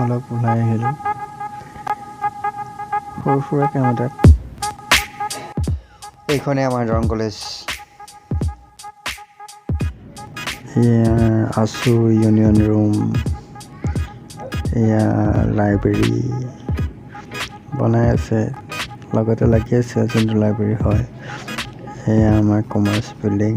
অলপ ওলাই আহিলোঁ সৰু সুৰা কাম এটাত। এইখনেই আমাৰ দৰং কলেজ। এয়া আছু ইউনিয়ন ৰুম, এয়া লাইব্ৰেৰী বনাই আছে, লগতে লাগি আছে যোনটো লাইব্ৰেৰী হয়। এয়া আমাৰ কমাৰ্চ বিল্ডিং।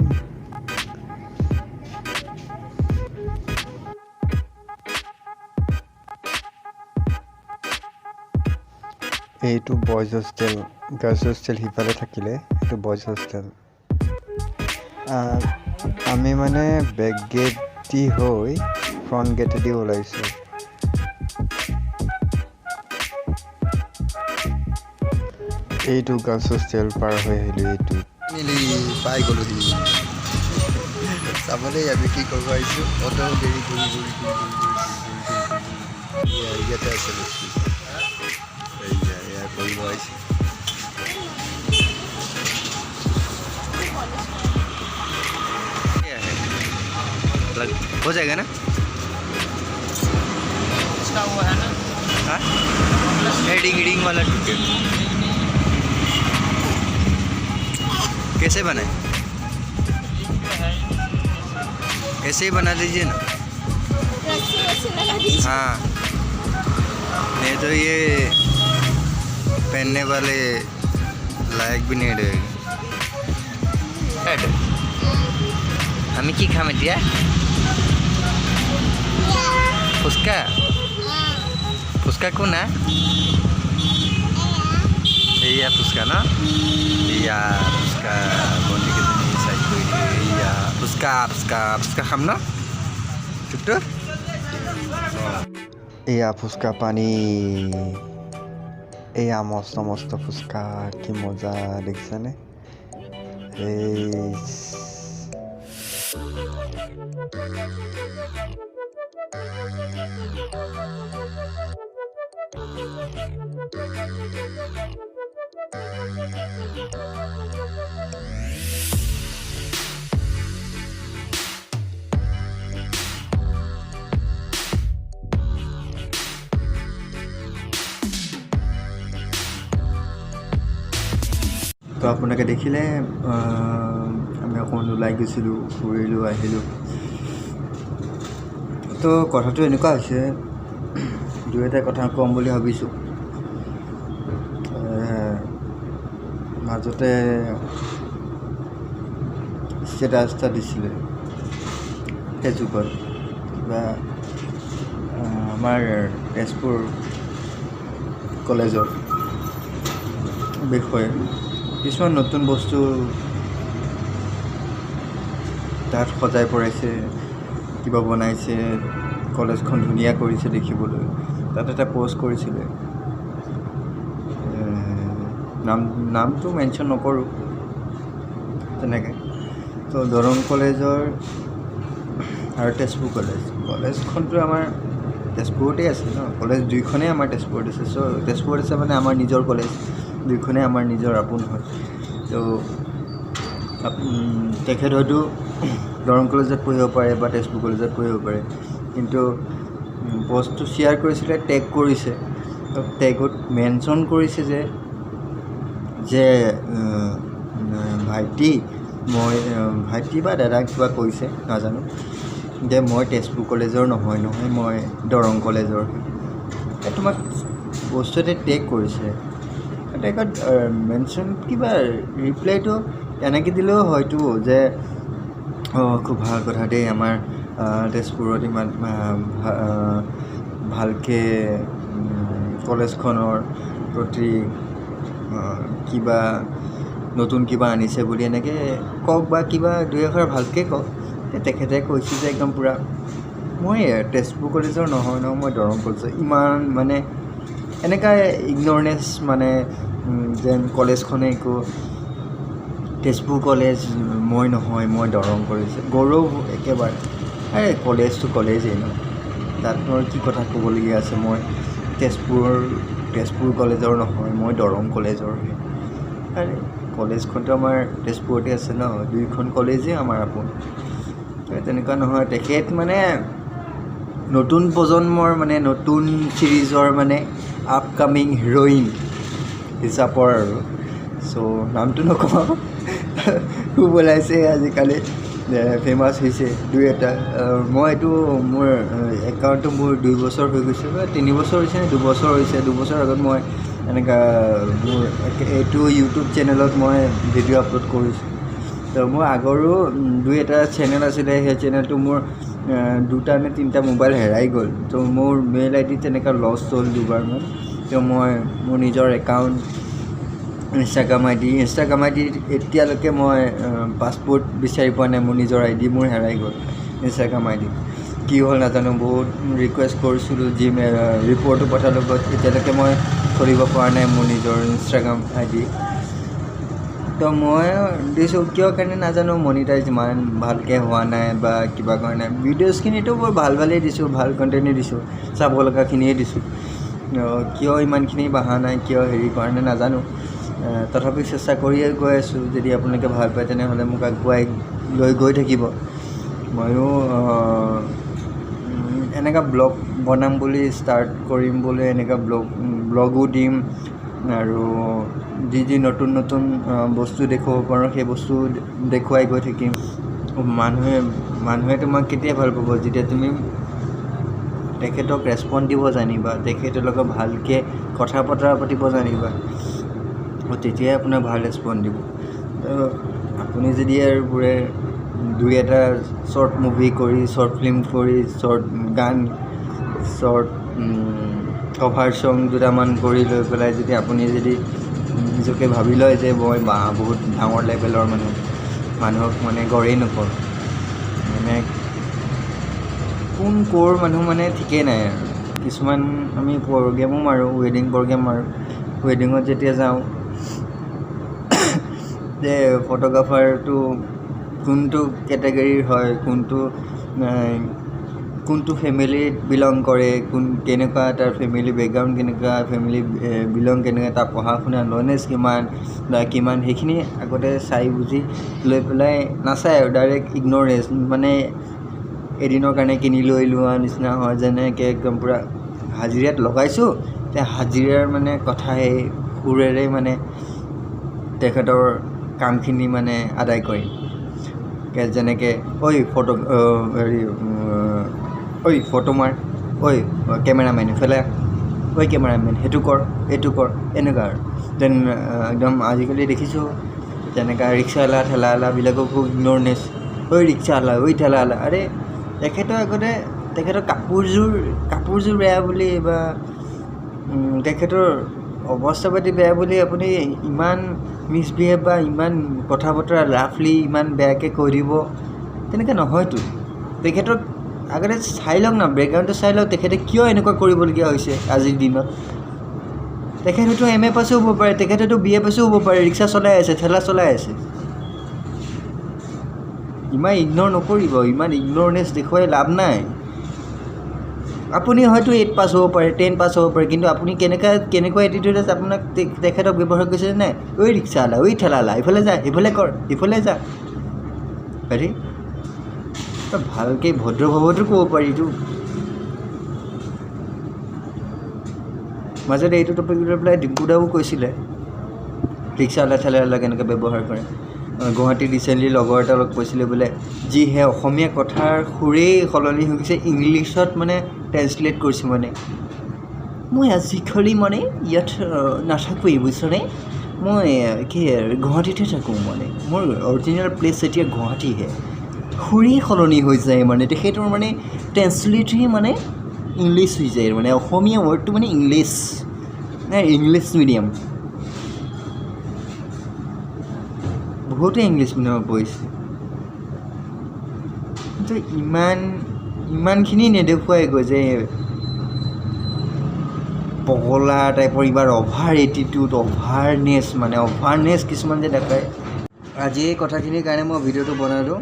এইটো বইজ হোষ্টেল, গাৰ্লছ হোষ্টেল সিফালে থাকিলে, এইটো বইজ হোষ্টেল। আমি মানে বেক গেট দি হৈ ফ্ৰণ্ট গেটেদি ওলাইছোঁ। এইটো গাৰ্লছ হোষ্টেল পাৰ হৈ আহিলোঁ। এইটো মিলি পাই গ'লোহি চাবলৈ। আমি কি কৰিব আহিছোঁ, অটো দেৰি ঘূৰি ইয়াতে আছে বস্তু। এয়া কৰিব আহিছোঁ। हो जाएगा ना? इसका वो है ना, हाँ हेडिंग हेडिंग वाला टिकट कैसे बनाए? ऐसे ही बना दीजिए ना। हाँ नहीं तो ये पहनने वाले लायक भी नहीं रहेगी। हमें की खाम दिया फुसका फुसका कौन है? iya फुसका ना, iya फुसका बंदी के दिन साइड कोई iya फुसका फुसका फुसका खाम ना चुप iya फुसका पानी। এয়া মস্ত মস্ত ফুচকা, কি মজা দেখিছানে? তো আপোনালোকে দেখিলে আমি অকণমান ওলাই গৈছিলোঁ, ফুৰিলোঁ, আহিলোঁ। তো কথাটো এনেকুৱা হৈছে, দুই এটা কথা ক'ম বুলি ভাবিছোঁ। মাজতে ষ্টেটাছ এটা দিছিলে ফেচবুকত, কিবা আমাৰ তেজপুৰ কলেজৰ বিষয়ে কিছুমান নতুন বস্তু তাত সজাই পৰাইছে, কিবা বনাইছে, কলেজখন ধুনীয়া কৰিছে দেখিবলৈ। তাত এটা পষ্ট কৰিছিলে, নামটো মেনশ্যন নকৰোঁ তেনেকৈ। তো দৰং কলেজৰ আৰু তেজপুৰ কলেজখনতো আমাৰ তেজপুৰতেই আছে ন। কলেজ দুইখনেই আমাৰ তেজপুৰত আছে। চ' তেজপুৰত আছে মানে আমাৰ নিজৰ কলেজ, দুইখনেই আমাৰ নিজৰ আপোন হয়। তো তেখেত হয়তো দৰং কলেজত পঢ়িব পাৰে বা তেজপুৰ কলেজত পঢ়িব পাৰে, কিন্তু পষ্টটো শ্বেয়াৰ কৰিছিলে, টেগ কৰিছে। তো টেগত মেনশ্যন কৰিছে যে ভাইটি বা দাদাক কিবা কৈছে নাজানো, যে মই তেজপুৰ কলেজৰ নহয়, মই দৰং কলেজৰ। তোমাক বস্তুতে টেগ কৰিছে, টেগত মেনশ্যন কিবা ৰিপ্লাইটো এনেকৈ দিলেও হয়তো যে খুব ভাল কথা দেই, আমাৰ তেজপুৰত ইমান ভালকৈ কলেজখনৰ প্ৰতি কিবা নতুন কিবা আনিছে বুলি এনেকৈ কওক, বা কিবা দুই এষাৰ ভালকৈ কওক। তেখেতে কৈছে যে একদম পূৰা মই তেজপুৰ কলেজৰ নহয়, মই দৰং কলেজৰ। ইমান মানে এনেকুৱা ইগন'ৰেঞ্চ, মানে যেন কলেজখনে একো, তেজপুৰ কলেজ মই নহয়, মই দৰং কলেজ। গৌৰৱ একেবাৰে, আৰে কলেজটো কলেজেই ন, তাতনো কি কথা ক'বলগীয়া আছে। মই তেজপুৰ কলেজৰ নহয়, মই দৰং কলেজৰ। আৰে কলেজখনতো আমাৰ তেজপুৰতে আছে ন, দুইখন কলেজেই আমাৰ আপোন। তেনেকুৱা নহয়। তেখেত মানে নতুন প্ৰজন্মৰ মানে নতুন ছিৰিজৰ মানে আপকামিং হিৰ'ইন হিচাপৰ আৰু চ' নামটো নকওঁ খুব ওলাইছে আজিকালি ফেমাছ হৈছে দুই এটা মই এইটো মোৰ একাউণ্টটো মোৰ 2 বছৰ হৈ গৈছে বা 3 বছৰ হৈছে নে 2 বছৰ হৈছে 2 বছৰ আগত মই এনেকুৱা মোৰ এইটো ইউটিউব চেনেলত মই ভিডিঅ' আপলোড কৰিছোঁ তো মোৰ আগৰো 2 এটা চেনেল আছিলে সেই চেনেলটো মোৰ 2টা নে 3টা মোবাইল হেৰাই গ'ল তো মোৰ মেইল আই ডি তেনেকুৱা লছ হ'ল 2বাৰমান তো মই মোৰ নিজৰ একাউণ্ট ইনষ্টাগ্ৰাম আই ডি এতিয়ালৈকে মই পাছপোৰ্ট বিচাৰি পোৱা নাই মোৰ নিজৰ আই ডি মোৰ হেৰাই গ'ল ইনষ্টাগ্ৰাম আই ডি কি হ'ল নাজানো বহুত ৰিকুৱেষ্ট কৰিছিলোঁ ৰিপৰ্টো পঠালোঁ বাট এতিয়ালৈকে মই খুলিব পৰা নাই মোৰ নিজৰ ইনষ্টাগ্ৰাম আই ডি তো মই দিছোঁ কিয় কাৰণে নাজানো মনিটাইজ ইমান ভালকৈ হোৱা নাই বা কিবা কাৰণে ভিডিঅ'জখিনিতো বৰ ভালেই দিছোঁ ভাল কণ্টেণ্টেই দিছোঁ চাব লগাখিনিয়ে দিছোঁ কিয় ইমানখিনি বঢ়া নাই কিয় হেৰি কাৰণে নাজানো তথাপি চেষ্টা কৰিয়ে গৈ আছোঁ যদি আপোনালোকে ভাল পায় তেনেহ'লে মোক আগুৱাই লৈ গৈ থাকিব ময়ো এনেকুৱা ব্লগ বনাম বুলি ষ্টাৰ্ট কৰিম বুলি এনেকুৱা ব্লগো দিম আৰু যি নতুন নতুন বস্তু দেখুৱাব পাৰোঁ সেই বস্তু দেখুৱাই গৈ থাকিম মানুহে তোমাক কেতিয়া ভাল পাব যেতিয়া তুমি তেখেতক ৰেচপন্স দিব জানিবা তেখেতৰ লগত ভালকৈ কথা বতৰা পাতিব জানিবা তেতিয়াই আপোনাৰ ভাল ৰেচপন্স দিব আপুনি যদি আৰু বোৰে 2 এটা শ্বৰ্ট মুভি কৰি শ্বৰ্ট ফিল্ম কৰি শ্বৰ্ট গান শ্বৰ্ট কভাৰ ছং দুটামান কৰি লৈ পেলাই যদি আপুনি যদি নিজকে ভাবি লয় যে মই বহুত ডাঙৰ লেভেলৰ মানুহক মানে গড়েই নকৰোঁ মানে কোন ক'ৰ মানুহ মানে ঠিকেই নাই আৰু কিছুমান আমি প্ৰগ্ৰেমো মাৰোঁ ৱেডিং প্ৰগ্ৰেম মাৰোঁ ৱেডিঙত যেতিয়া যাওঁ যে ফটোগ্ৰাফাৰটো কোনটো কেটেগৰীৰ হয় কোনটো ফেমিলিত বিলং কৰে কেনেকুৱা তাৰ ফেমিলি বেকগ্ৰাউণ্ড কেনেকুৱা ফেমিলি বিলং কেনেকুৱা তাৰ পঢ়া শুনা নলেজ কিমান সেইখিনি আগতে চাই বুজি লৈ পেলাই নাচায় আৰু ডাইৰেক্ট ইগন'ৰেঞ্চ মানে এদিনৰ কাৰণে কিনি লৈ লোৱা নিচিনা হয় যেনেকৈ একদম পূৰা হাজিৰাত লগাইছোঁ তে হাজিৰাৰ মানে কথা সেই সুৰেৰে মানে তেখেতৰ কামখিনি মানে আদায় কৰিম যেনেকৈ ফটো মাৰ কেমেৰামেন ইফালে কেমেৰামেন সেইটো কৰ এইটো কৰ এনেকুৱা আৰু দেন একদম আজিকালি দেখিছোঁ যেনেকৈ ৰিক্সাৱালা ঠেলাৱালাবিলাকো খুব ইগন'ৰনেছ ৰিক্সাৱালা ঠেলাৱালা আৰে তেখেতৰ আগতে তেখেতৰ কাপোৰযোৰ বেয়া বুলি বা তেখেতৰ অৱস্থা পাতি বেয়া বুলি আপুনি ইমান মিছবিহেভ বা ইমান কথা বতৰা ৰাফলি ইমান বেয়াকৈ কৈ দিব তেনেকৈ নহয়তো তেখেতক আগতে চাই লওক না বেকগ্ৰাউণ্ডটো চাই লওক তেখেতে কিয় এনেকুৱা কৰিবলগীয়া হৈছে আজিৰ দিনত তেখেত হয়তো MA পাছো হ'ব পাৰে তেখেতেতো BA পাছো হ'ব পাৰে ৰিক্সা চলাই আছে ঠেলা চলাই আছে ইমান ইগন'ৰ নকৰিব ইমান ইগন'ৰনেছ দেখুৱাই লাভ নাই আপুনি হয়তো 8 পাছ হ'ব পাৰে 10 পাছ হ'ব পাৰে কিন্তু আপুনি কেনেকুৱা এটিটিউডত আপোনাক তেখেতক ব্যৱহাৰ কৰিছে নাই ৰিক্সাৱালা ঠেলাৱালা ইফালে যা সিফালে কৰ ইফালে যা হেৰি ভালকৈ ভদ্ৰভাৱতো ক'ব পাৰিতো মাজতে এইটো টপিক লৈ পেলাই ডিম্পুদাও কৈছিলে ৰিক্সাৱালা ঠেলাৱালা কেনেকৈ ব্যৱহাৰ কৰে গুৱাহাটী ৰিচেণ্টলি লগৰ এটা লগ কৈছিলে বোলে যিহে অসমীয়া কথাৰ সুৰেই সলনি হৈ গৈছে ইংলিছত মানে ট্ৰেঞ্চলেট কৰিছোঁ মানে মই আজিকালি মানে ইয়াত নাথাকোঁৱেই বুজিছনে মই গুৱাহাটীতহে থাকোঁ মানে মোৰ অৰিজিনেল প্লেচ এতিয়া গুৱাহাটীহে সুৰেই সলনি হৈ যায় মানে তেখেতৰ মানে ট্ৰেঞ্চলেটহে মানে ইংলিছ হৈ যায় মানে অসমীয়া ৱৰ্ডটো মানে ইংলিছ মিডিয়াম বহুতে ইংলিছ মিডিয়ামত পঢ়িছে কিন্তু ইমানখিনি নেদেখুৱাই গৈ যে পগলা টাইপৰ ইবাৰ অভাৰ এটিটিউড অভাৰনেছ কিছুমান যে দেখায় আজি এই কথাখিনিৰ কাৰণে মই ভিডিঅ'টো বনালোঁ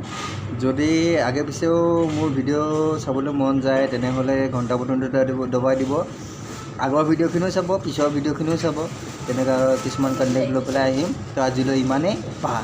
যদি আগে পিছেও মোৰ ভিডিঅ' চাবলৈ মন যায় তেনেহ'লে ঘণ্টা বটনটো দবাই দিব আগৰ ভিডিঅ'খিনিও চাব পিছৰ ভিডিঅ'খিনিও চাব তেনেকুৱা কিছুমান কণ্টেক্ট লৈ পেলাই আহিম তো আজিলৈ ইমানেই বাই